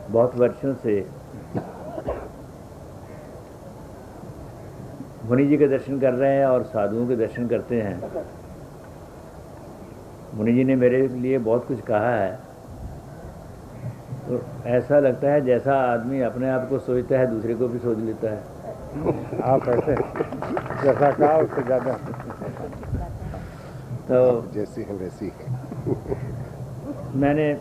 बहुत वर्षों से मुनि जी के दर्शन कर रहे हैं और साधुओं के दर्शन करते हैं। मुनि जी ने मेरे लिए बहुत कुछ कहा है, तो ऐसा लगता है जैसा आदमी अपने आप को सोचता है दूसरे को भी सोच लेता है। आप ऐसे जैसा कहा उससे ज़्यादा तो जैसी है वैसी है। मैंने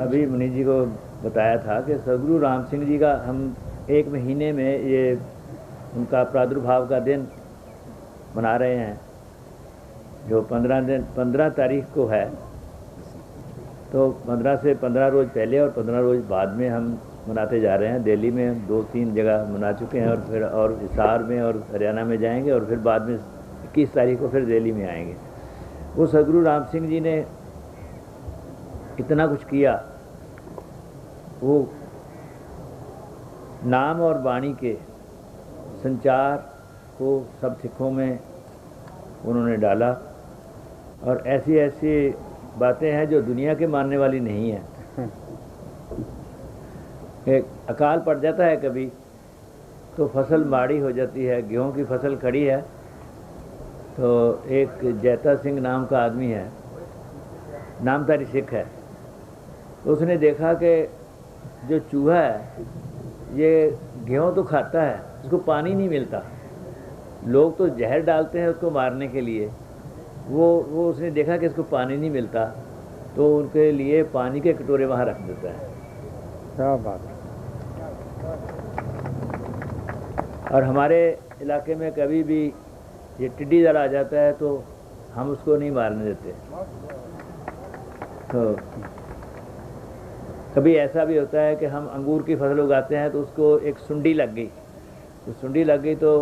अभी मुनि जी को बताया था कि सदगुरु राम सिंह जी का हम 1 महीने में ये उनका प्रादुर्भाव का दिन मना रहे हैं, जो 15 तारीख को है। तो 15 से 15 रोज़ पहले और 15 रोज़ बाद में हम मनाते जा रहे हैं। दिल्ली में 2-3 जगह मना चुके हैं और फिर और हिसार में और हरियाणा में जाएंगे और फिर बाद में 21 तारीख को फिर दिल्ली में आएंगे। वो सदगुरु राम सिंह जी ने इतना कुछ किया, वो नाम और वाणी के संचार को सब सिखों में उन्होंने डाला, और ऐसी ऐसी बातें हैं जो दुनिया के मानने वाली नहीं है। एक अकाल पड़ जाता है कभी तो फसल माड़ी हो जाती है। गेहूं की फसल खड़ी है तो एक जैता सिंह नाम का आदमी है, नामधारी सिख है, तो उसने देखा कि जो चूहा है ये गेहूं तो खाता है, उसको पानी नहीं मिलता, लोग तो जहर डालते हैं उसको मारने के लिए। वो उसने देखा कि इसको पानी नहीं मिलता, तो उनके लिए पानी के कटोरे वहाँ रख देता है। क्या बात है। और हमारे इलाके में कभी भी ये टिड्डी दल आ जाता है तो हम उसको नहीं मारने देते। तो कभी ऐसा भी होता है कि हम अंगूर की फसल उगाते हैं तो उसको एक सुंडी लग गई, तो सुंडी लग गई तो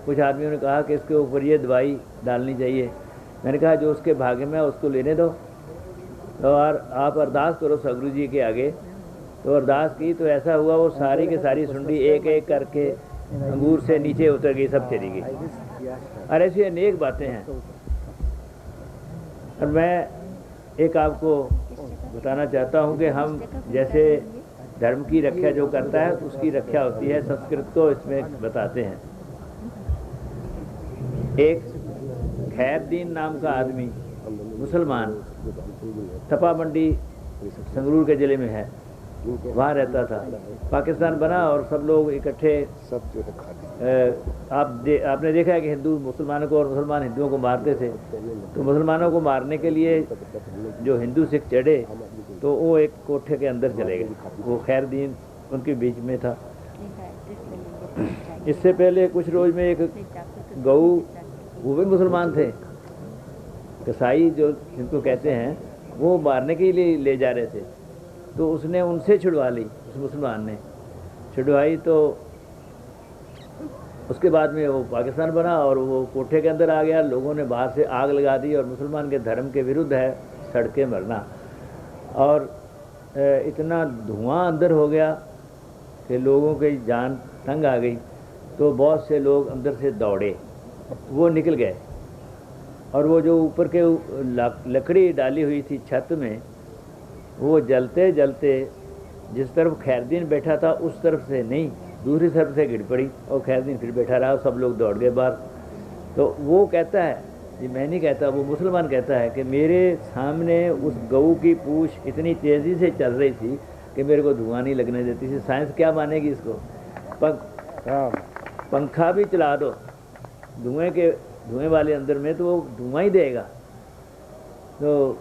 कुछ आदमियों ने कहा कि इसके ऊपर ये दवाई डालनी चाहिए। मैंने कहा जो उसके भाग्य में उसको लेने दो, तो और आप अरदास करो सदगुरु जी के आगे। तो अरदास की तो ऐसा हुआ, वो सारी की सारी सुंडी एक एक करके अंगूर से नीचे उतर गई, सब चली गई। और ऐसी अनेक बातें हैं। और मैं एक आपको बताना चाहता हूँ कि हम जैसे धर्म की रक्षा जो करता है उसकी रक्षा होती है, संस्कृत को इसमें बताते हैं। एक खैरदीन नाम का आदमी मुसलमान थपा मंडी संगरूर के ज़िले में है, वहाँ रहता था। पाकिस्तान बना और सब लोग इकट्ठे, सब जो है आपने देखा है कि हिंदू मुसलमानों को और मुसलमान हिंदुओं को मारते थे। तो मुसलमानों को मारने के लिए जो हिंदू सिख चढ़े तो वो एक कोठे के अंदर चले गए। वो खैरदीन उनके बीच में था। इससे पहले कुछ रोज में एक गऊ, वो भी मुसलमान थे, कसाई जो जिनको कहते हैं, वो मारने के लिए ले जा रहे थे। तो उसने उनसे छुड़वा ली, उस मुसलमान ने छुड़वाई। तो उसके बाद में वो पाकिस्तान बना और वो कोठे के अंदर आ गया। लोगों ने बाहर से आग लगा दी और मुसलमान के धर्म के विरुद्ध है सड़कें मरना, और इतना धुआं अंदर हो गया कि लोगों की जान तंग आ गई। तो बहुत से लोग अंदर से दौड़े, वो निकल गए, और वो जो ऊपर के लकड़ी डाली हुई थी छत में, वो जलते जलते जिस तरफ खैरदीन बैठा था उस तरफ से नहीं, दूसरी तरफ से गिर पड़ी और खैरदीन फिर बैठा रहा। सब लोग दौड़ गए बाहर। तो वो कहता है, ये मैं नहीं कहता, वो मुसलमान कहता है कि मेरे सामने उस गऊ की पूंछ इतनी तेज़ी से चल रही थी कि मेरे को धुआं नहीं लगने देती थी। साइंस क्या मानेगी इसको? पंखा भी चला दो धुएं वाले अंदर में तो वो धुआं ही देगा। तो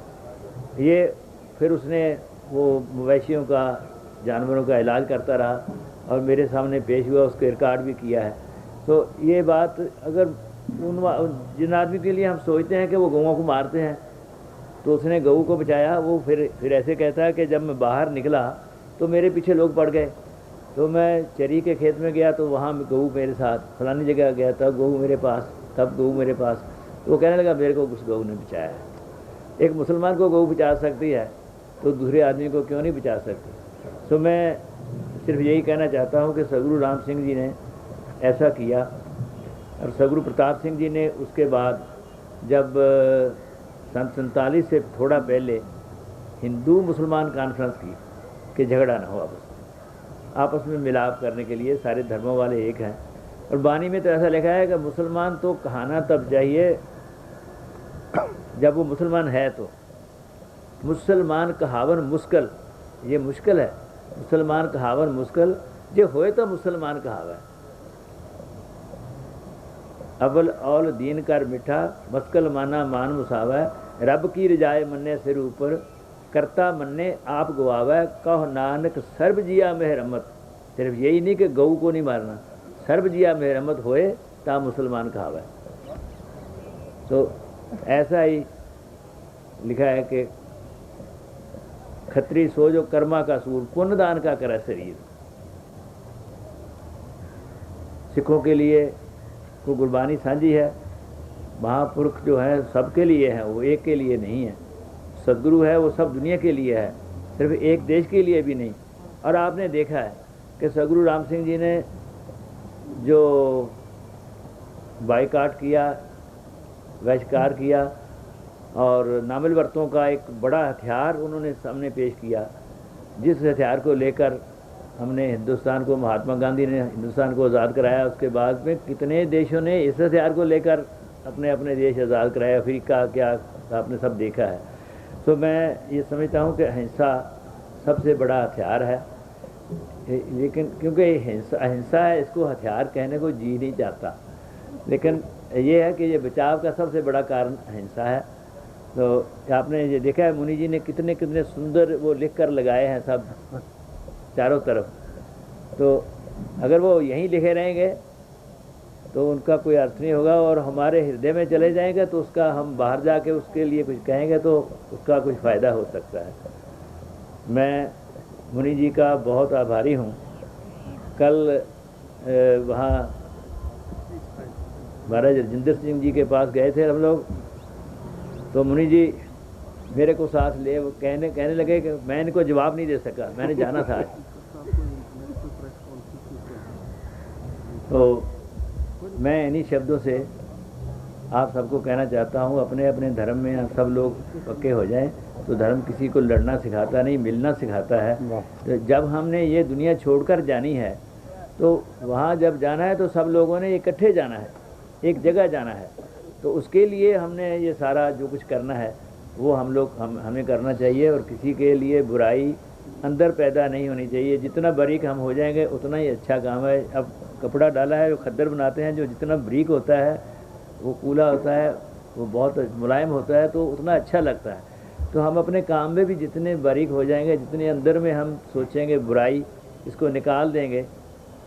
ये फिर उसने वो मवेशियों का, जानवरों का इलाज करता रहा और मेरे सामने पेश हुआ, उसके रिकॉर्ड भी किया है। तो ये बात अगर जिन आदमी के लिए हम सोचते हैं कि वो गऊओं को मारते हैं, तो उसने गऊ को बचाया। वो फिर ऐसे कहता है कि जब मैं बाहर निकला तो मेरे पीछे लोग पड़ गए। तो मैं चरी के खेत में गया तो वहाँ गऊ मेरे साथ, फलानी जगह गया तब गऊ मेरे पास, तब गऊ मेरे पास। तो वो कहने लगा मेरे को उस गऊ ने बचाया है। एक मुसलमान को गऊ बचा सकती है तो दूसरे आदमी को क्यों नहीं बचा सकती? तो मैं सिर्फ यही कहना चाहता हूँ कि सदगुरु राम सिंह जी ने ऐसा किया। और सदगुरु प्रताप सिंह जी ने उसके बाद जब सन 47 से थोड़ा पहले हिंदू मुसलमान कॉन्फ्रेंस की कि झगड़ा ना हो आपस में, आपस में मिलाप करने के लिए, सारे धर्मों वाले एक हैं। और बानी में तो ऐसा लिखा है कि मुसलमान तो कहाना तब चाहिए जब वो मुसलमान है। तो मुसलमान कहावन मुश्किल, ये मुश्किल है। मुसलमान कहावन मुश्किल जो होए तो मुसलमान कहावा। अव्वल औल दीन कर मिठा, मस्कल माना मान मुसावा। रब की रजाए मन्ने सिर ऊपर, करता मन्ने आप गवावा। कहो नानक सर्ब जिया मेहरमत। सिर्फ यही नहीं कि गऊ को नहीं मारना, सर्ब जिया मेहरमत होए ता मुसलमान कहावा। तो ऐसा ही लिखा है कि खत्री सो जो कर्मा का सूर, पुण्य दान का करे शरीर। सिखों के लिए को गुरबानी साझी है, महापुरुष जो है सबके लिए है, वो एक के लिए नहीं है। सदगुरु है वो सब दुनिया के लिए है, सिर्फ एक देश के लिए भी नहीं। और आपने देखा है कि सदगुरु राम सिंह जी ने जो बाइकाट किया, बहिष्कार किया और नामिलवर्तों का एक बड़ा हथियार उन्होंने सामने पेश किया, जिस हथियार को लेकर हमने हिंदुस्तान को, महात्मा गांधी ने हिंदुस्तान को आज़ाद कराया। उसके बाद में कितने देशों ने इस हथियार को लेकर अपने अपने देश आज़ाद कराया, अफ्रीका क्या आपने सब देखा है। तो मैं ये समझता हूँ कि अहिंसा सबसे बड़ा हथियार है। लेकिन क्योंकि अहिंसा है, इसको हथियार कहने को जी नहीं चाहता, लेकिन ये है कि ये बचाव का सबसे बड़ा कारण अहिंसा है। तो आपने ये देखा है मुनि जी ने कितने कितने सुंदर वो लिख कर लगाए हैं सब चारों तरफ। तो अगर वो यहीं लिखे रहेंगे तो उनका कोई अर्थ नहीं होगा, और हमारे हृदय में चले जाएंगे तो उसका हम बाहर जाके उसके लिए कुछ कहेंगे तो उसका कुछ फ़ायदा हो सकता है। मैं मुनि जी का बहुत आभारी हूँ। कल वहाँ महाराज राजेंद्र सिंह जी के पास गए थे हम लोग, तो मुनि जी मेरे को साथ ले कहने लगे कि मैं इनको जवाब नहीं दे सका, मैंने जाना था। तो मैं इन्हीं शब्दों से आप सबको कहना चाहता हूँ, अपने अपने धर्म में आप सब लोग पक्के हो जाएं। तो धर्म किसी को लड़ना सिखाता नहीं, मिलना सिखाता है। तो जब हमने ये दुनिया छोड़कर जानी है तो वहाँ जब जाना है तो सब लोगों ने इकट्ठे जाना है, एक जगह जाना है। तो उसके लिए हमने ये सारा जो कुछ करना है वो हमें करना चाहिए, और किसी के लिए बुराई अंदर पैदा नहीं होनी चाहिए। जितना बारीक हम हो जाएंगे उतना ही अच्छा काम है। अब कपड़ा डाला है, जो खद्दर बनाते हैं, जो जितना बारीक होता है वो कूला होता है, वो बहुत मुलायम होता है, तो उतना अच्छा लगता है। तो हम अपने काम में भी जितने बारीक हो जाएंगे, जितने अंदर में हम सोचेंगे बुराई, इसको निकाल देंगे,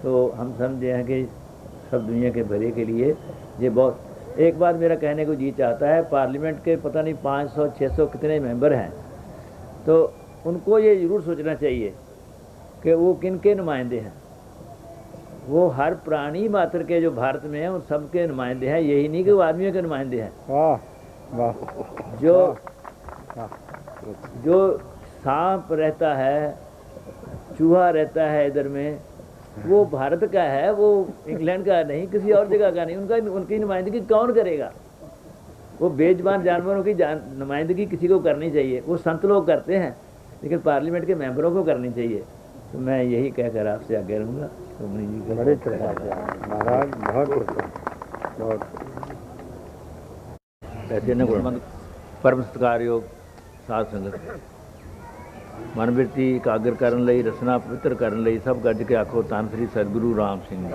तो हम समझे हैं कि सब दुनिया के भले के लिए ये बहुत। एक बात मेरा कहने को जी चाहता है, पार्लियामेंट के पता नहीं 500-600 कितने मेंबर हैं, तो उनको ये ज़रूर सोचना चाहिए कि वो किन के नुमाइंदे हैं। वो हर प्राणी मात्र के जो भारत में हैं उन सब के नुमाइंदे हैं, यही नहीं कि वो आदमियों के नुमाइंदे हैं। वाह वाह। जो सांप रहता है, चूहा रहता है इधर में, वो भारत का है, वो इंग्लैंड का नहीं, किसी और जगह का नहीं। उनकी नुमाइंदगी कौन करेगा? वो बेजुबान जानवरों की नुमाइंदगी किसी को करनी चाहिए, वो संत लोग करते हैं, लेकिन पार्लियामेंट के मेंबरों को करनी चाहिए। तो मैं यही कहकर आपसे आगे रहूँगा। तो मुनि जी का बड़े महाराज बहुत ऐसे न गुणमंद परम सत्कार योग साध संगत मनबिरती एकाग्र करन लई, रसना पवित्र करन लई सब गज के आखो धन श्री सतगुरु राम सिंह जी।